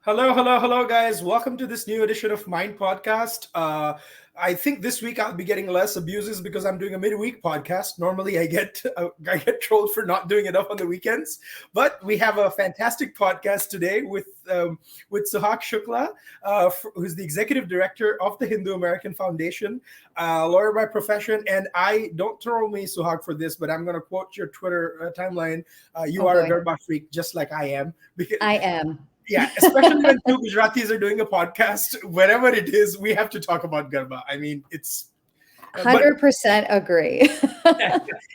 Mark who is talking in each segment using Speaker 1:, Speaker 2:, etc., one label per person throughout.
Speaker 1: Hello, hello, hello, guys. Welcome to this new edition of Mind Podcast. I think this week I'll be getting less abuses because I'm doing a midweek podcast. Normally, I get trolled for not doing enough on the weekends, but we have a fantastic podcast today with Suhag Shukla, who's the executive director of the Hindu American Foundation, lawyer by profession. And I don't troll me, Suhag, for this, but I'm going to quote your Twitter timeline. You
Speaker 2: Oh
Speaker 1: are a
Speaker 2: boy,
Speaker 1: Garba freak, just like I am, because
Speaker 2: I am.
Speaker 1: yeah, especially when two Gujaratis are doing a podcast, wherever it is, we have to talk about Garba. I mean, but
Speaker 2: 100% agree.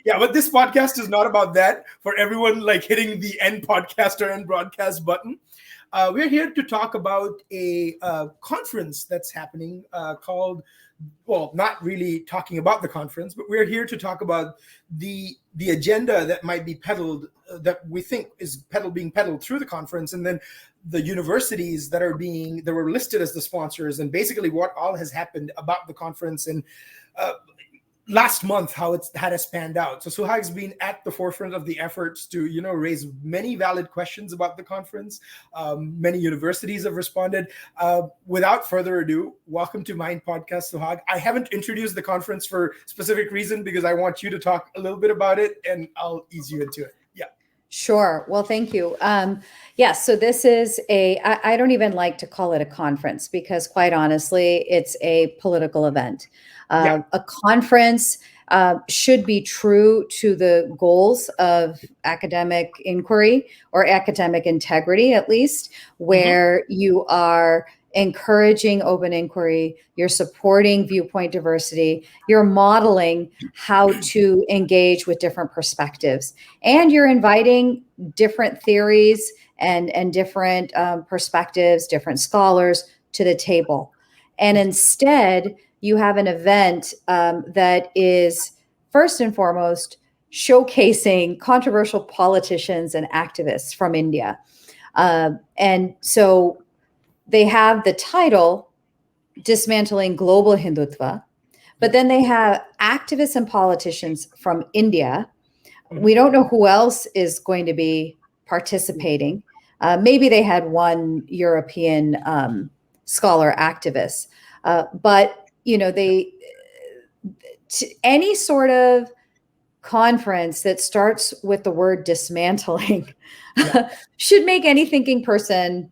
Speaker 1: yeah, but this podcast is not about that. For everyone like hitting the end podcast or end broadcast button, we're here to talk about a conference that's happening called, well, not really talking about the conference, but we're here to talk about the agenda that might be peddled, that we think is being peddled through the conference, and then the universities that were listed as the sponsors, and basically what all has happened about the conference and uh, last month how it's had us panned out. So Suhag's been at the forefront of the efforts to raise many valid questions about the conference. Many universities have responded. Without further ado, welcome to Mind Podcast, Suhag. I haven't introduced the conference for specific reason because I want you to talk a little bit about it, and I'll ease you into it. Yeah.
Speaker 2: Sure. Well, thank you. Yes, so this is I don't even like to call it a conference because quite honestly, it's a political event.
Speaker 1: Yeah.
Speaker 2: A conference should be true to the goals of academic inquiry or academic integrity, at least,
Speaker 1: Mhm.
Speaker 2: where you are encouraging open inquiry, you're supporting viewpoint diversity, you're modeling how to engage with different perspectives, and you're inviting different theories and different perspectives, different scholars to the table. And instead, you have an event that is first and foremost showcasing controversial politicians and activists from India. And so they have the title Dismantling Global Hindutva, but
Speaker 1: Yeah.
Speaker 2: then they have activists and politicians from India.
Speaker 1: Mhm.
Speaker 2: We don't know who else is going to be participating. Maybe they had one European scholar activist, but
Speaker 1: Yeah.
Speaker 2: any sort of conference that starts with the word dismantling
Speaker 1: Yeah.
Speaker 2: should make any thinking person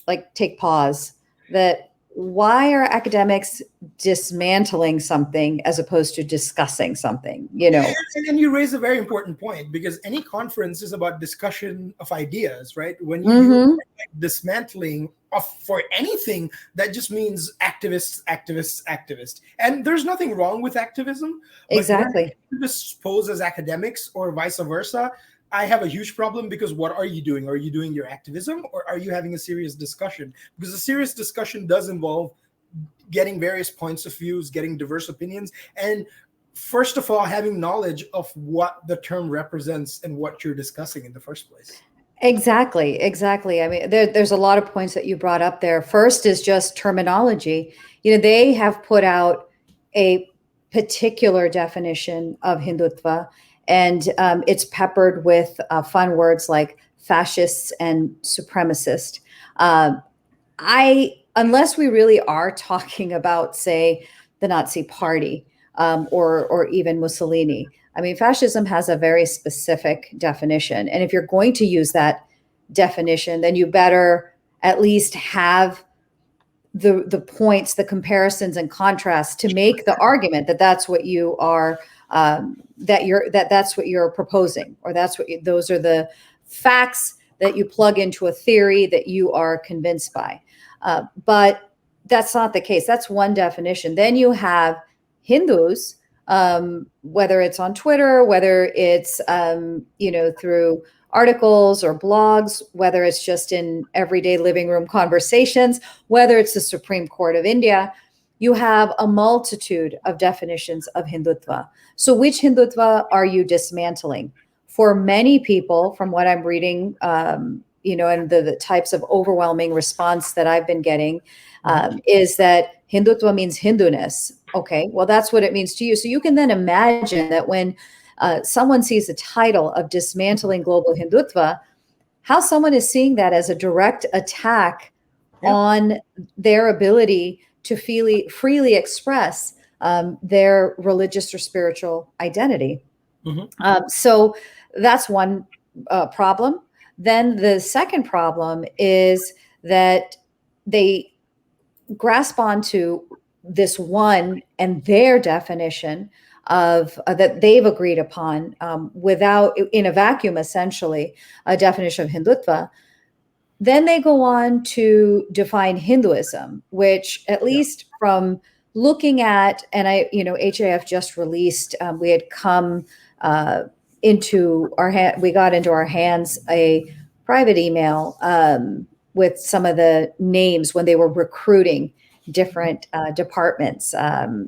Speaker 2: like take pause. That why are academics dismantling something as opposed to discussing something?
Speaker 1: And you raise a very important point because any conference is about discussion of ideas, right? When you use
Speaker 2: Mm-hmm.
Speaker 1: like dismantling of for anything, that just means activists, activists, activists. And there's nothing wrong with activism, but when
Speaker 2: Exactly.
Speaker 1: activists pose as academics or vice versa, I have a huge problem because what are you doing? Are you doing your activism or are you having a serious discussion? Because a serious discussion does involve getting various points of views, getting diverse opinions, and first of all, having knowledge of what the term represents and what you're discussing in the first place.
Speaker 2: Exactly, exactly. I mean, there's a lot of points that you brought up there. First is just terminology. They have put out a particular definition of Hindutva, and it's peppered with fun words like fascists and supremacist. Uh, unless we really are talking about, say, the Nazi Party or even Mussolini. I mean, fascism has a very specific definition. And if you're going to use that definition, then you better at least have the points, the comparisons and contrasts to make the argument that that's what you are that's what you're proposing, or those are the facts that you plug into a theory that you are convinced by. But that's not the case. That's one definition. Then you have Hindus, whether it's on Twitter, whether it's through articles or blogs, whether it's just in everyday living room conversations, whether it's the Supreme Court of India, you have a multitude of definitions of Hindutva. So which Hindutva are you dismantling? For many people, from what I'm reading, and the types of overwhelming response that I've been getting,
Speaker 1: Mhm.
Speaker 2: is that Hindutva means Hinduness. Okay, well, that's what it means to you. So you can then imagine that when someone sees the title of Dismantling Global Hindutva, how someone is seeing that as a direct attack
Speaker 1: Yeah.
Speaker 2: on their ability to freely express their religious or spiritual identity.
Speaker 1: Hmm.
Speaker 2: So that's one problem. Then the second problem is that they grasp onto this one and their definition of that they've agreed upon without, in a vacuum, essentially, a definition of Hindutva. Then they go on to define Hinduism, which, at
Speaker 1: Yeah.
Speaker 2: least from looking at, and HAF just released, we had come we got into our hands a private email with some of the names when they were recruiting different departments,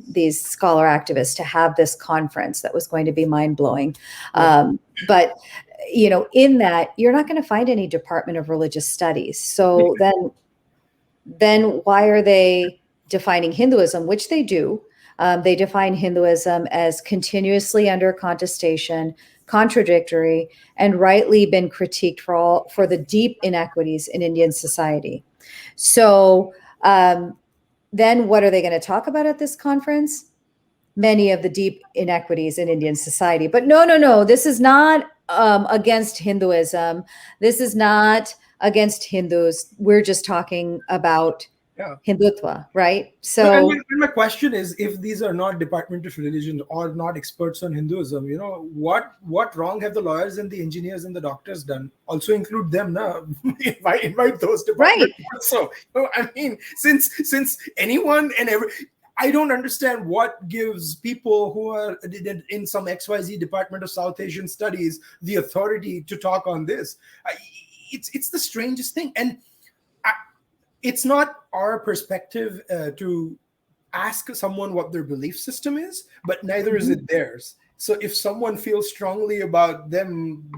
Speaker 2: these scholar activists, to have this conference that was going to be mind blowing.
Speaker 1: Yeah.
Speaker 2: But in that, you're not going to find any Department of Religious Studies. So then why are they defining Hinduism, which they do? They define Hinduism as continuously under contestation, contradictory, and rightly been critiqued for the deep inequities in Indian society. So then what are they going to talk about at this conference? Many of the deep inequities in Indian society. But no, this is not against Hinduism. This is not against Hindus. We're just talking about
Speaker 1: Yeah.
Speaker 2: Hindutva, right?
Speaker 1: No, and
Speaker 2: So,
Speaker 1: my question is, if these are not Department of Religion or not experts on Hinduism, what wrong have the lawyers and the engineers and the doctors done? Also include them now. invite those
Speaker 2: right.
Speaker 1: departments also. I mean, since anyone and every, I don't understand what gives people who are in some XYZ Department of South Asian Studies the authority to talk on this. It's the strangest thing. And it's not our perspective to ask someone what their belief system is, but neither is it theirs. So if someone feels strongly about them,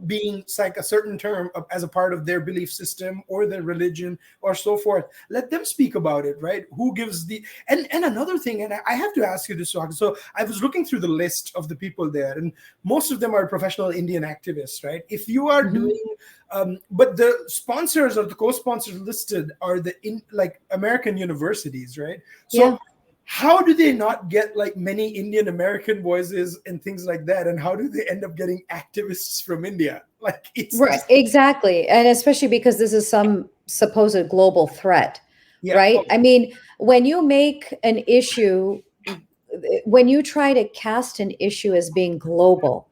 Speaker 1: being like a certain term as a part of their belief system or their religion or so forth, let them speak about it, right? Who gives the and another thing, and I have to ask you this, Suhag. So I was looking through the list of the people there, and most of them are professional Indian activists, right? If you are doing but the sponsors or the co-sponsors listed are like American universities, right? So
Speaker 2: Yeah.
Speaker 1: how do they not get like many Indian American voices and things like that? And how do they end up getting activists from India? Like it's
Speaker 2: Right, exactly. And especially because this is some supposed global threat,
Speaker 1: yeah.
Speaker 2: right? I mean, when you make an issue, when you try to cast an issue as being global,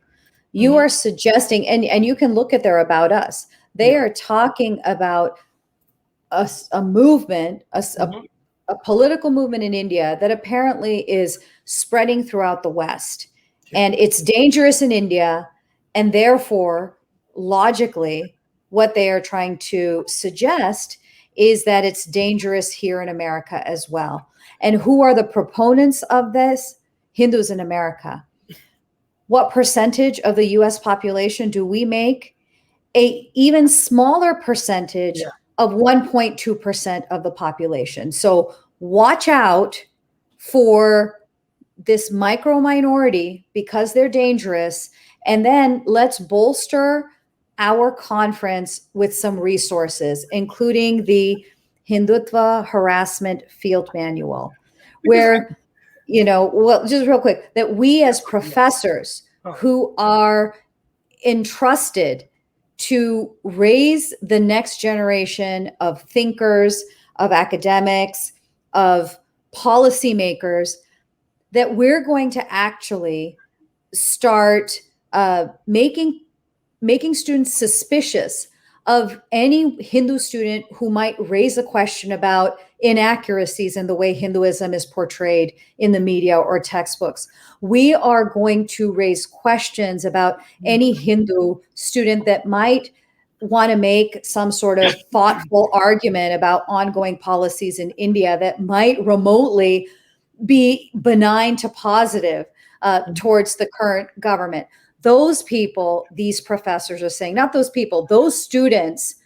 Speaker 2: you
Speaker 1: Mhm.
Speaker 2: are suggesting, and you can look at their About Us, they
Speaker 1: Yeah.
Speaker 2: are talking about a movement,
Speaker 1: Mhm.
Speaker 2: a political movement in India that apparently is spreading throughout the West.
Speaker 1: Yeah.
Speaker 2: And it's dangerous in India. And therefore, logically, what they are trying to suggest is that it's dangerous here in America as well. And who are the proponents of this? Hindus in America. What percentage of the US population do we make? A even smaller percentage
Speaker 1: Yeah.
Speaker 2: of 1.2% of the population. So watch out for this micro minority because they're dangerous. And then let's bolster our conference with some resources, including the Hindutva Harassment Field Manual,
Speaker 1: Because
Speaker 2: where, well, just real quick, that we as professors who are entrusted to raise the next generation of thinkers, of academics, of policymakers, that we're going to actually start making students suspicious of any Hindu student who might raise a question about inaccuracies in the way Hinduism is portrayed in the media or textbooks. We are going to raise questions about any Hindu student that might want to make some sort of thoughtful argument about ongoing policies in India that might remotely be benign to positive towards the current government. Those people, these professors are saying, not those people, those students,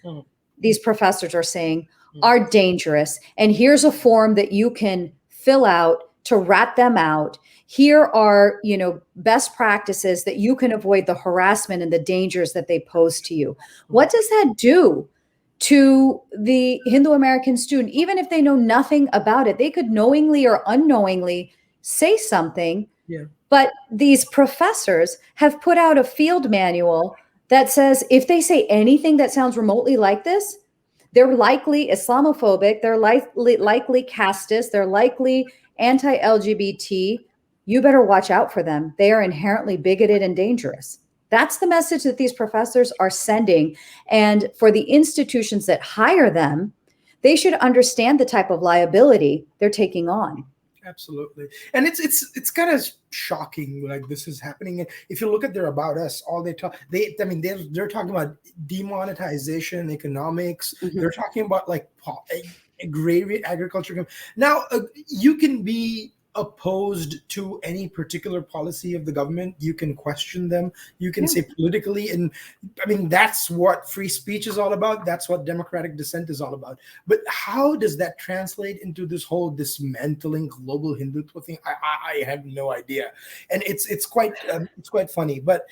Speaker 2: these professors are saying are dangerous. And here's a form that you can fill out to rat them out. Here are, best practices that you can avoid the harassment and the dangers that they pose to you. What does that do to the Hindu American student, even if they know nothing about it. They could knowingly or unknowingly say something.
Speaker 1: Yeah.
Speaker 2: But these professors have put out a field manual that says if they say anything that sounds remotely like this, they're likely Islamophobic, they're likely casteist, they're likely anti-LGBT. You better watch out for them. They are inherently bigoted and dangerous. That's the message that these professors are sending. And for the institutions that hire them, they should understand the type of liability they're taking on.
Speaker 1: Absolutely. And it's kind of shocking like this is happening. If you look at their About Us, all they talk they're talking about demonetization, economics.
Speaker 2: Mhm.
Speaker 1: They're talking about like agrarian agriculture. Now you can be opposed to any particular policy of the government. You can question them. You can
Speaker 2: Yeah.
Speaker 1: say politically, and I mean that's what free speech is all about. That's what democratic dissent is all about. But how does that translate into this whole dismantling global Hindutva thing? I have no idea, and it's quite funny. But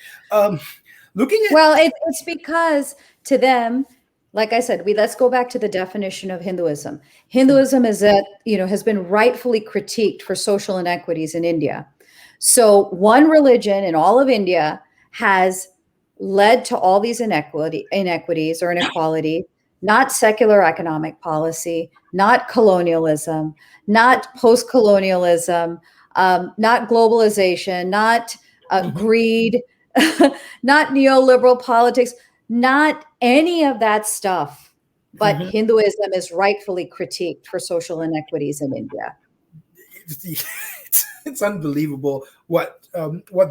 Speaker 1: looking at
Speaker 2: Well, it's because to them, like I said, let's go back to the definition of Hinduism. Hinduism is has been rightfully critiqued for social inequities in India. So one religion in all of India has led to all these inequities or inequality, not secular economic policy, not colonialism, not post-colonialism, not globalization, not greed, not neoliberal politics, not any of that stuff. But
Speaker 1: Mhm.
Speaker 2: Hinduism is rightfully critiqued for social inequities in India.
Speaker 1: It's unbelievable what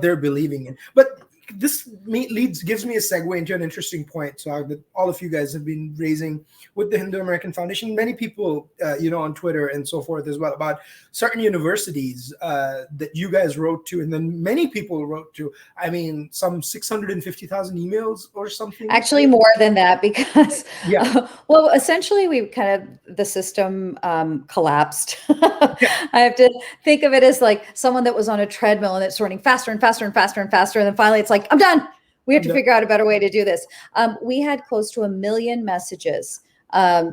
Speaker 1: they're believing in. But this gives me a segue into an interesting point. So that all of you guys have been raising with the Hindu American Foundation, many people, on Twitter and so forth as well, about certain universities that you guys wrote to, and then many people wrote to. I mean, some 650,000 emails or something.
Speaker 2: Actually, more than that, because
Speaker 1: Yeah.
Speaker 2: well, essentially, the system collapsed.
Speaker 1: Yeah.
Speaker 2: I have to think of it as like someone that was on a treadmill and it's running faster and faster and faster and faster, and then finally it's like, I'm done. We have to figure out a better way to do this. We had close to 1 million messages.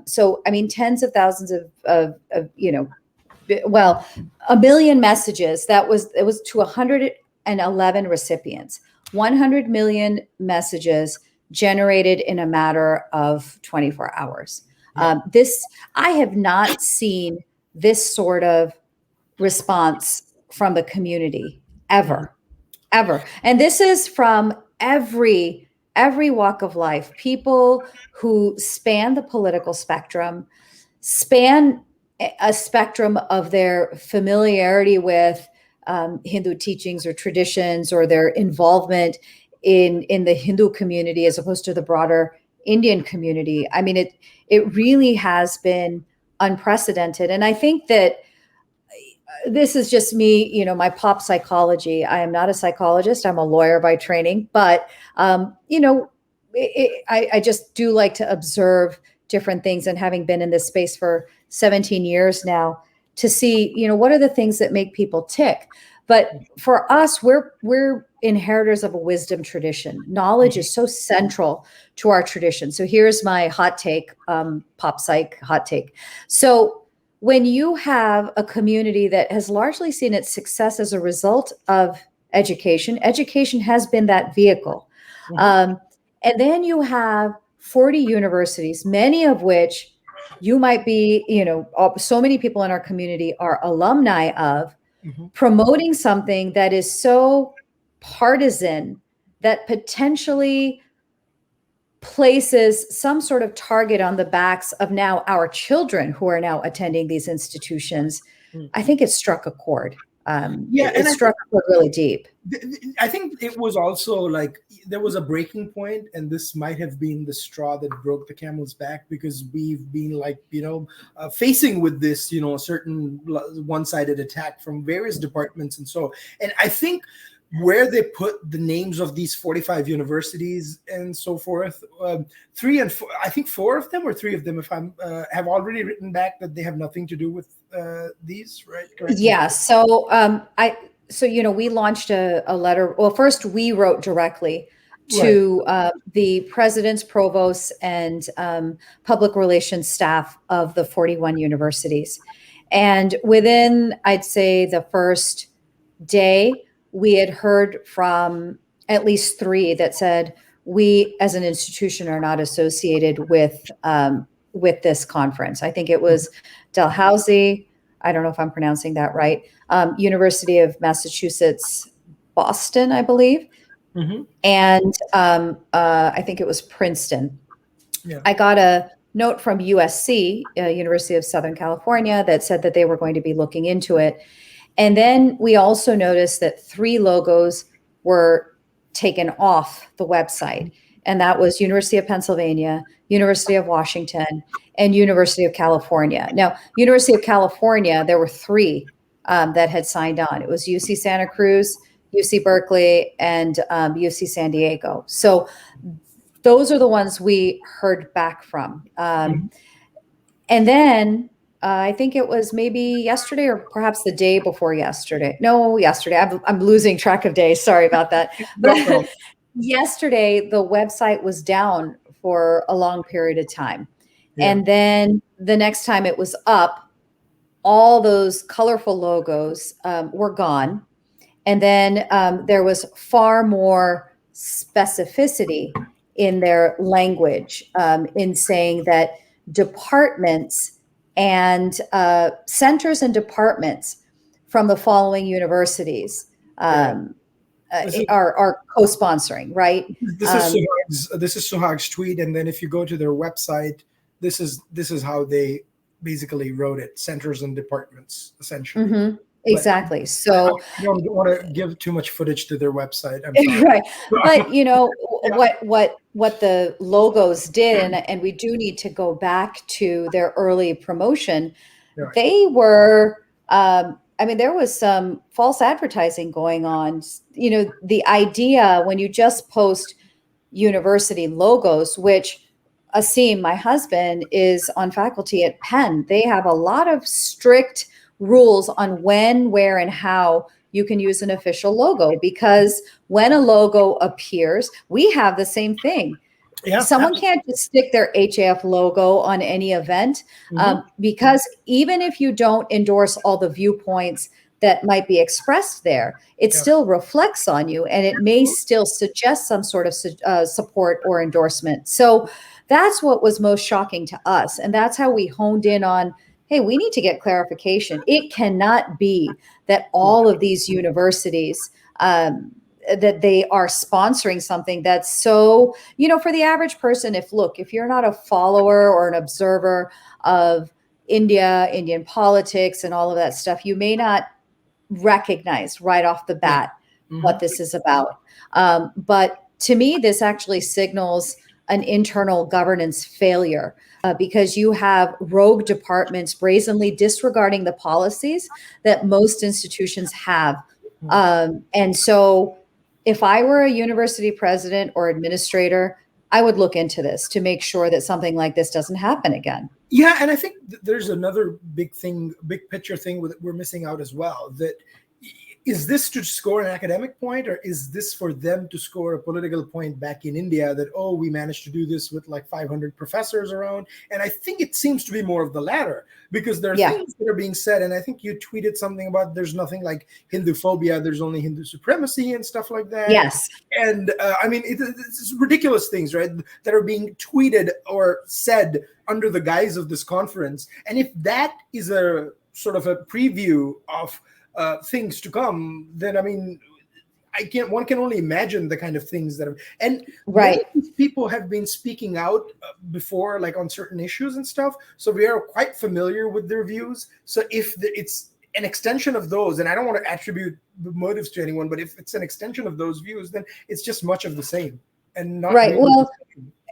Speaker 2: So I mean, tens of thousands of 1 million messages. It was to 111 recipients. 100 million messages generated in a matter of 24 hours.
Speaker 1: Yeah.
Speaker 2: I have not seen this sort of response from the community ever. And this is from every walk of life. People who span the political spectrum, span a spectrum of their familiarity with Hindu teachings or traditions, or their involvement in the Hindu community as opposed to the broader Indian community. I mean, it really has been unprecedented. And I think that this is just me, my pop psychology. I am not a psychologist. I'm a lawyer by training, but I just do like to observe different things, and having been in this space for 17 years now, to see, what are the things that make people tick. But for us, we're inheritors of a wisdom tradition. Knowledge is so central to our tradition. So here's my hot take, pop psych hot take. So when you have a community that has largely seen its success as a result of education has been that vehicle. And then you have 40 universities, many of which you might be, so many people in our community are alumni of, promoting something that is so partisan that potentially places some sort of target on the backs of now our children who are now attending these institutions. I think it struck a chord. It struck a chord really deep.
Speaker 1: I think it was also like there was a breaking point, and this might have been the straw that broke the camel's back, because we've been facing with this, certain one-sided attack from various departments and I think where they put the names of these 45 universities and so forth, 3 and 4, I think 4 of them or 3 of them, if I'm have already written back that they have nothing to do with these, right? Correct?
Speaker 2: Yeah. So we launched a letter. Well, first we wrote directly to the presidents, provosts, and public relations staff of the 41 universities. And within, I'd say, the first day, we had heard from at least 3 that said, we as an institution are not associated with this conference. I think it was Dalhousie, I don't know if I'm pronouncing that right, University of Massachusetts, Boston, I believe.
Speaker 1: Mm-hmm.
Speaker 2: And I think it was Princeton.
Speaker 1: Yeah.
Speaker 2: I got a note from USC, University of Southern California, that said that they were going to be looking into it. And then we also noticed that 3 logos were taken off the website. And that was University of Pennsylvania, University of Washington, and University of California. Now, University of California, there were 3 that had signed on. It was UC Santa Cruz, UC Berkeley, and UC San Diego. So those are the ones we heard back from. And then I think it was maybe yesterday or perhaps the day before yesterday. No, yesterday. I'm losing track of days. Sorry about that. But yesterday, the website was down for a long period of time. Yeah. And then the next time it was up, all those colorful logos were gone. And then there was far more specificity in their language in saying that departments and centers and departments from the following universities are co-sponsoring, right?
Speaker 1: This is Suhag's tweet, and then if you go to their website, this is how they basically wrote it: centers and departments, essentially.
Speaker 2: Mm-hmm. Exactly.
Speaker 1: But
Speaker 2: so
Speaker 1: I don't want to give too much footage to their website. I'm sorry.
Speaker 2: Right. But you know what the logos did, and we do need to go back to their early promotion. Right. They were I mean, there was some false advertising going on. You know, the idea when you just post university logos, which Asim, my husband, is on faculty at Penn. They have a lot of strict rules on when, where, and how you can use an official logo, because when a logo appears, we have the same thing. Yeah, someone can't just stick their HAF logo on any event because even if you don't endorse all the viewpoints that might be expressed there, it still reflects on you, and it may still suggest some sort of support or endorsement. So that's what was most shocking to us. And that's how we honed in on, hey, we need to get clarification. It cannot be that all of these universities, that they are sponsoring something that's so, you know, for the average person, if you're not a follower or an observer of Indian politics and all of that stuff, you may not recognize right off the bat what this is about. But to me, this actually signals an internal governance failure because you have rogue departments brazenly disregarding the policies that most institutions have. And so if I were a university president or administrator, I would look into this to make sure that something like this doesn't happen again.
Speaker 1: Yeah, and I think there's another big picture thing we're missing out as well. That is this to score an academic point, or is this for them to score a political point back in India that, oh, we managed to do this with like 500 professors around? And I think it seems to be more of the latter, because there are things that are being said. And I think you tweeted something about there's nothing like Hinduphobia, there's only Hindu supremacy and stuff like that.
Speaker 2: Yes.
Speaker 1: And I mean, it's ridiculous things, right, that are being tweeted or said under the guise of this conference. And if that is a sort of a preview of things to come, then I mean, one can only imagine the kind of things that have, and people have been speaking out before, like on certain issues and stuff. So we are quite familiar with their views. So if it's an extension of those, and I don't want to attribute the motives to anyone, but if it's an extension of those views, then it's just much of the same and not
Speaker 2: right. Well,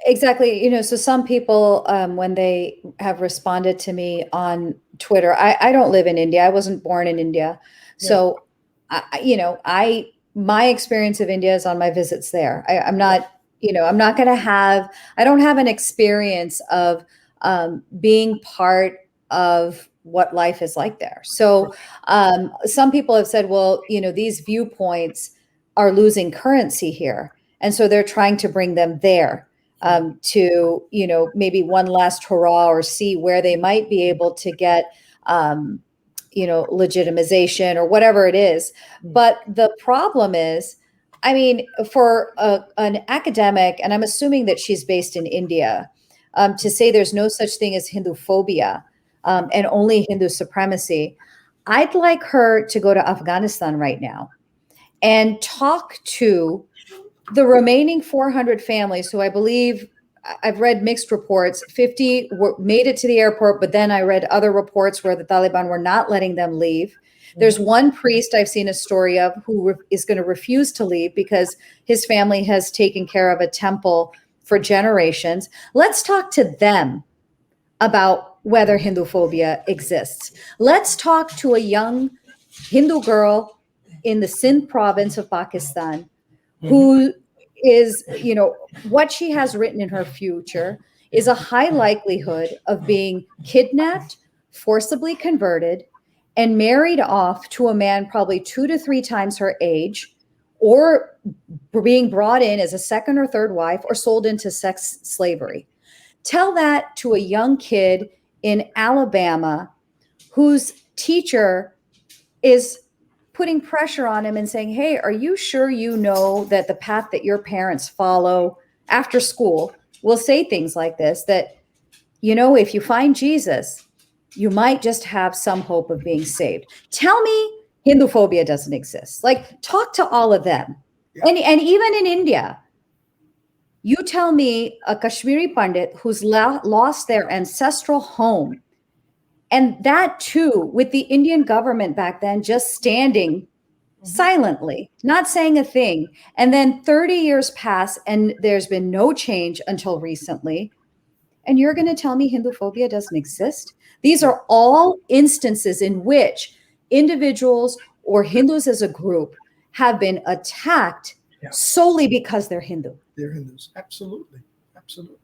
Speaker 2: exactly. You know, so some people, when they have responded to me on Twitter, I don't live in India. I wasn't born in India. So, my experience of India is on my visits there. I'm not going to have, I don't have an experience of being part of what life is like there. So some people have said, well, these viewpoints are losing currency here. And so they're trying to bring them there, to, maybe one last hurrah, or see where they might be able to get, legitimization or whatever it is. But the problem is, I mean, for an academic, and I'm assuming that she's based in India, to say there's no such thing as Hinduphobia, and only Hindu supremacy, I'd like her to go to Afghanistan right now and talk to the remaining 400 families who, I believe, I've read mixed reports. 50 made it to the airport, but then I read other reports where the Taliban were not letting them leave. There's one priest I've seen a story of who is going to refuse to leave because his family has taken care of a temple for generations. Let's talk to them about whether Hinduphobia exists. Let's talk to a young Hindu girl in the Sindh province of Pakistan who is, what she has written in her future is a high likelihood of being kidnapped, forcibly converted, and married off to a man probably 2 to 3 times her age, or being brought in as a second or third wife, or sold into sex slavery. Tell that to a young kid in Alabama whose teacher is putting pressure on him and saying, hey, are you sure you know that the path that your parents follow after school will say things like this, that, if you find Jesus, you might just have some hope of being saved. Tell me Hinduphobia doesn't exist. Like, talk to all of them. Yeah. And even in India, you tell me a Kashmiri Pandit who's lost their ancestral home, and that too, with the Indian government back then just standing silently, not saying a thing. And then 30 years pass and there's been no change until recently. And you're going to tell me Hinduphobia doesn't exist? These are all instances in which individuals or Hindus as a group have been attacked solely because they're Hindu.
Speaker 1: They're Hindus. Absolutely. Absolutely.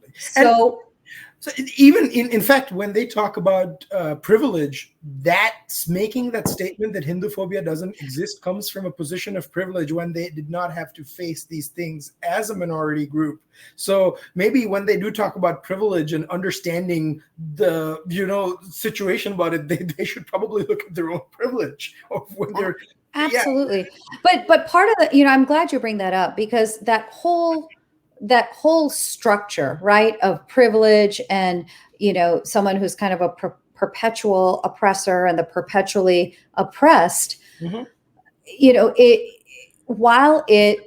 Speaker 2: So
Speaker 1: even in fact, when they talk about privilege, that's making that statement that Hinduphobia doesn't exist comes from a position of privilege when they did not have to face these things as a minority group. So maybe when they do talk about privilege and understanding the situation about it, they should probably look at their own privilege of when they're
Speaker 2: absolutely. Yeah. But part of the, I'm glad you bring that up, because that whole structure, right, of privilege and, someone who's kind of a perpetual oppressor and the perpetually oppressed, while it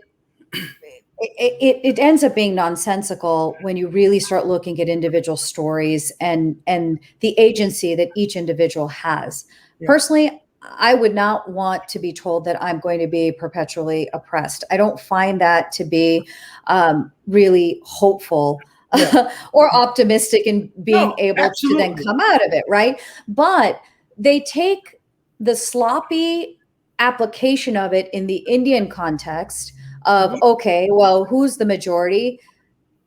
Speaker 2: ends up being nonsensical when you really start looking at individual stories and the agency that each individual has. Yeah. Personally, I would not want to be told that I'm going to be perpetually oppressed. I don't find that to be really hopeful or optimistic in being able absolutely. To then come out of it, right? But they take the sloppy application of it in the Indian context of, okay, well, who's the majority?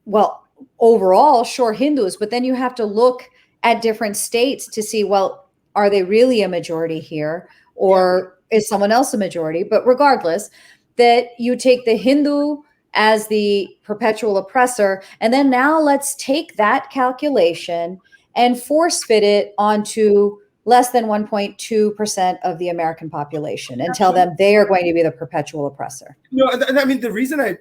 Speaker 2: Well, overall, sure, Hindus, but then you have to look at different states to see, well, are they really a majority here, or is someone else a majority? But regardless, that you take the Hindu as the perpetual oppressor, and then now let's take that calculation and force fit it onto less than 1.2% of the American population and tell them they are going to be the perpetual oppressor.
Speaker 1: I mean, the reason I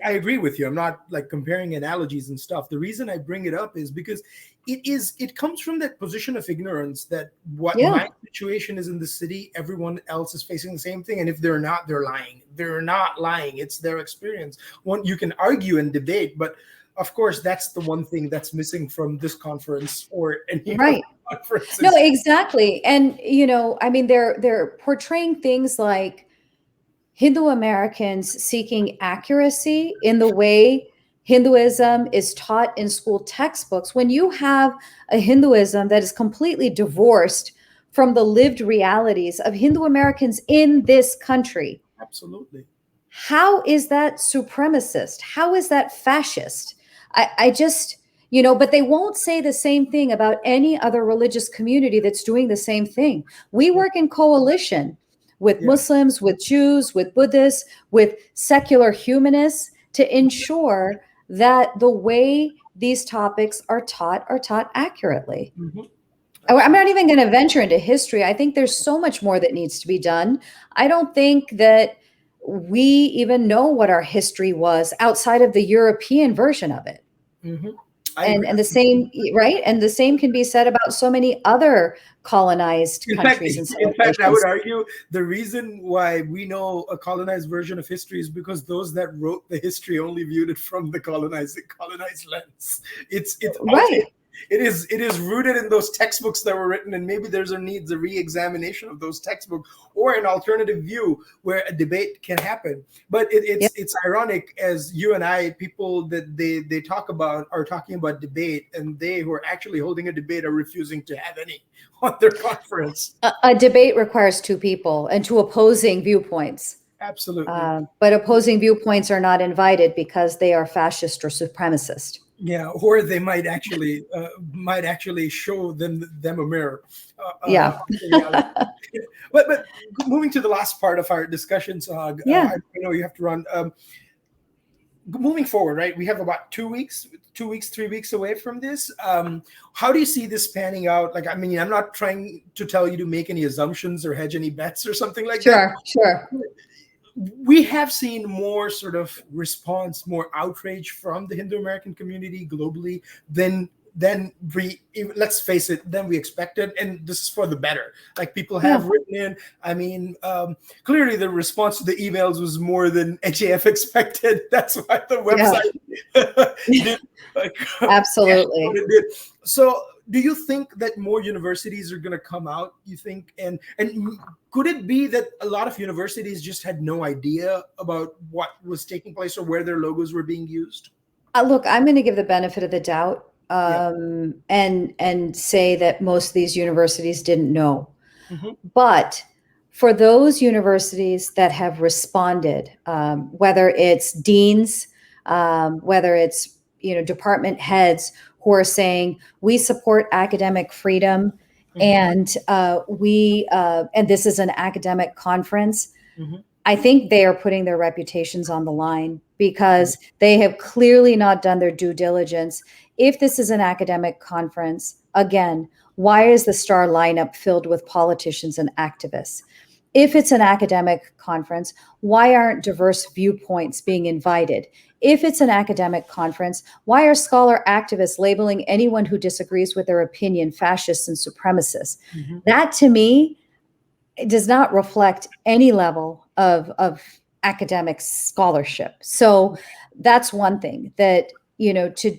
Speaker 1: agree with you. I'm not like comparing analogies and stuff. The reason I bring it up is because it comes from that position of ignorance that my situation is in the city, everyone else is facing the same thing. And if they're not, they're lying. They're not lying. It's their experience. You can argue and debate, but of course, that's the one thing that's missing from this conference or any other conferences.
Speaker 2: No, exactly. And, I mean, they're portraying things like Hindu Americans seeking accuracy in the way Hinduism is taught in school textbooks. When you have a Hinduism that is completely divorced from the lived realities of Hindu Americans in this country.
Speaker 1: Absolutely.
Speaker 2: How is that supremacist? How is that fascist? I just, but they won't say the same thing about any other religious community that's doing the same thing. We work in coalition with
Speaker 1: Yeah.
Speaker 2: Muslims, with Jews, with Buddhists, with secular humanists to ensure that the way these topics are taught accurately.
Speaker 1: Mhm.
Speaker 2: I'm
Speaker 1: Absolutely.
Speaker 2: not even going to venture into history. I think there's so much more that needs to be done. I don't think that we even know what our history was outside of the European version of it.
Speaker 1: Mhm. I
Speaker 2: And
Speaker 1: agree.
Speaker 2: and the same, right? And the same can be said about so many other colonized
Speaker 1: In fact,
Speaker 2: countries and
Speaker 1: in fact, I would
Speaker 2: civilizations.
Speaker 1: argue the reason why we know a colonized version of history is because those that wrote the history only viewed it from the colonized lens. It's also
Speaker 2: Right.
Speaker 1: it is rooted in those textbooks that were written, and maybe there's a needs a re-examination of those textbooks or an alternative view where a debate can happen. But
Speaker 2: Yep.
Speaker 1: it's ironic as you and I, people that they talk about are talking about debate, and they who are actually holding a debate are refusing to have any on their conference.
Speaker 2: A debate requires two people and two opposing viewpoints.
Speaker 1: Absolutely.
Speaker 2: But opposing viewpoints are not invited because they are fascist or supremacist.
Speaker 1: Yeah, or they might actually show them a mirror
Speaker 2: Yeah.
Speaker 1: of the reality. But moving to the last part of our discussion, Suhag,
Speaker 2: Yeah.
Speaker 1: I know you have to run. Moving forward, right? We have about 2 weeks, 3 weeks away from this. How do you see this panning out? Like, I mean, I'm not trying to tell you to make any assumptions or hedge any bets or something like that.
Speaker 2: Sure. Sure.
Speaker 1: We have seen more sort of response, more outrage from the Hindu American community globally than let's face it, than we expected, and this is for the better. Like, people have
Speaker 2: Yeah.
Speaker 1: written in. I mean, clearly the response to the emails was more than HAF expected. That's why the
Speaker 2: Yeah.
Speaker 1: website did what
Speaker 2: Absolutely.
Speaker 1: it did. So, do you think that more universities are going to come out? You think, and could it be that a lot of universities just had no idea about what was taking place or where their logos were being used?
Speaker 2: Look, I'm going to give the benefit of the doubt,
Speaker 1: Yeah.
Speaker 2: and say that most of these universities didn't know.
Speaker 1: Hmm.
Speaker 2: But for those universities that have responded, whether it's deans, whether it's department heads who are saying we support academic freedom,
Speaker 1: Hmm.
Speaker 2: and this is an academic conference.
Speaker 1: Hmm.
Speaker 2: I think they are putting their reputations on the line because they have clearly not done their due diligence. If this is an academic conference, again, why is the star lineup filled with politicians and activists? If it's an academic conference, why aren't diverse viewpoints being invited? If it's an academic conference, why are scholar activists labeling anyone who disagrees with their opinion fascists and supremacists?
Speaker 1: Hmm.
Speaker 2: That, to me, it does not reflect any level of academic scholarship. So that's one thing that to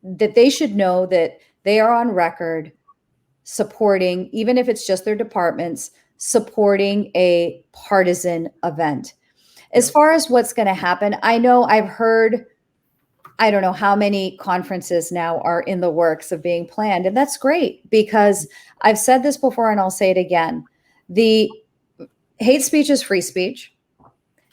Speaker 2: that they should know that they are on record supporting, even if it's just their departments, supporting a partisan event. As
Speaker 1: Yeah.
Speaker 2: far as what's going to happen, I know I've heard, I don't know how many conferences now are in the works of being planned. And that's great because I've said this before and I'll say it again. The hate speech is free speech,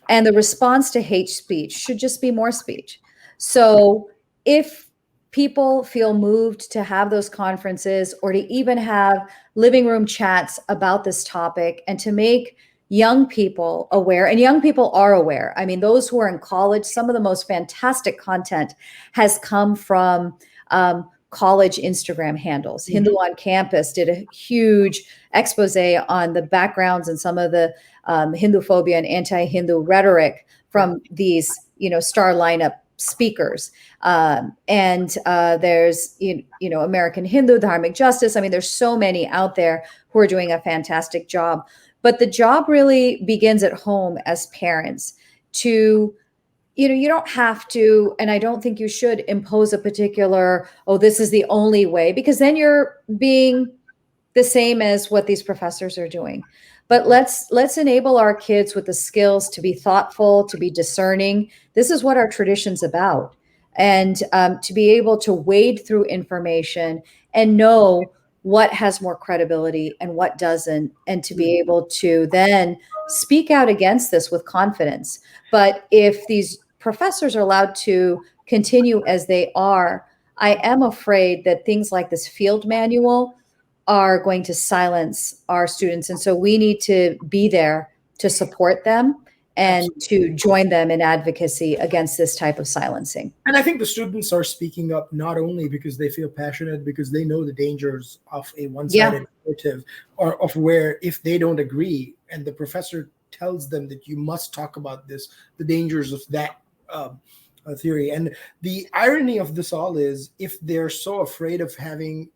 Speaker 2: and the response to hate speech should just be more speech. So if people feel moved to have those conferences or to even have living room chats about this topic and to make young people aware, and young people are aware. I mean, those who are in college, some of the most fantastic content has come from college Instagram handles. Hindu
Speaker 1: Hmm.
Speaker 2: on Campus did a huge expose on the backgrounds and some of the Hinduphobia and anti-Hindu rhetoric
Speaker 1: Yeah.
Speaker 2: from these, star lineup speakers. And there's, American Hindu, Dharmic Justice. I mean, there's so many out there who are doing a fantastic job. But the job really begins at home as parents to, you don't have to, and I don't think you should impose a particular, oh, this is the only way, because then you're being the same as what these professors are doing. But let's enable our kids with the skills to be thoughtful, to be discerning. This is what our tradition's about, and to be able to wade through information and know what has more credibility and what doesn't, and to be able to then speak out against this with confidence. But if these professors are allowed to continue as they are, I am afraid that things like this field manual are going to silence our students. And so we need to be there to support them and
Speaker 1: Absolutely.
Speaker 2: to join them in advocacy against this type of silencing.
Speaker 1: And I think the students are speaking up not only because they feel passionate, because they know the dangers of a one-sided narrative, or of where if they don't agree and the professor tells them that you must talk about this, the dangers of that theory. And the irony of this all is, if they're so afraid of having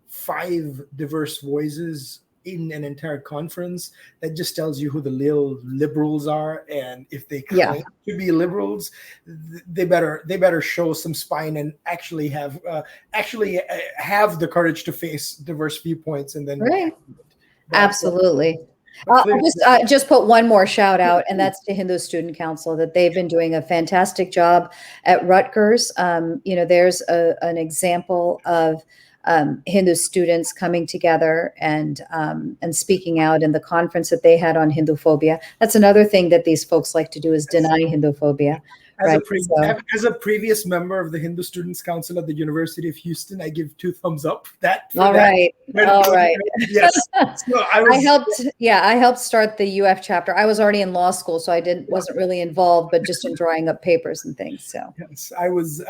Speaker 1: 5 diverse voices in an entire conference, that just tells you who the real liberals are. And if they claim to be liberals, they better show some spine and actually have the courage to face diverse viewpoints, and then
Speaker 2: Right.
Speaker 1: But,
Speaker 2: Absolutely. I'll just put one more shout out, and that's to Hindu Student Council, that they've been doing a fantastic job at Rutgers. There's an example of Hindu students coming together and speaking out in the conference that they had on Hinduphobia. That's another thing that these folks like to do, is deny Hinduphobia.
Speaker 1: As a previous member of the Hindu Students Council at the University of Houston, I give 2 thumbs up.
Speaker 2: All right.
Speaker 1: Yes. So
Speaker 2: I helped start the UF chapter. I was already in law school, so wasn't really involved, but just in drawing up papers and things. So
Speaker 1: yes, I was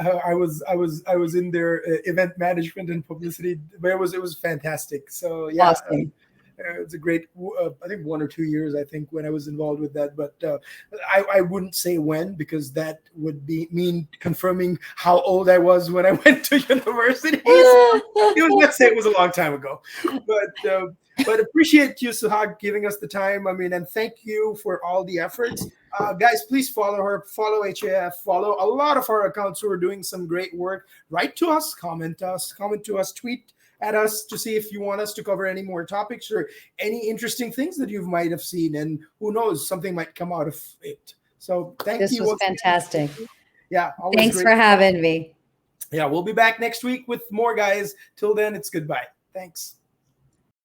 Speaker 1: in their event management and publicity. But it was fantastic. So yeah.
Speaker 2: Awesome.
Speaker 1: It's a great, I think 1 or 2 years, I think, when I was involved with that. But I wouldn't say when, because that would mean confirming how old I was when I went to university. Let's say it was a long time ago. But appreciate you, Suhag, giving us the time. I mean, and thank you for all the efforts. Guys, please follow her, follow HAF, follow a lot of our accounts who are doing some great work. Write to us, comment to us, tweet at us to see if you want us to cover any more topics or any interesting things that you might have seen, and who knows, something might come out of it. So
Speaker 2: this was fantastic.
Speaker 1: Yeah,
Speaker 2: thanks for having me.
Speaker 1: Yeah, we'll be back next week with more, guys. Till then, it's goodbye. Thanks.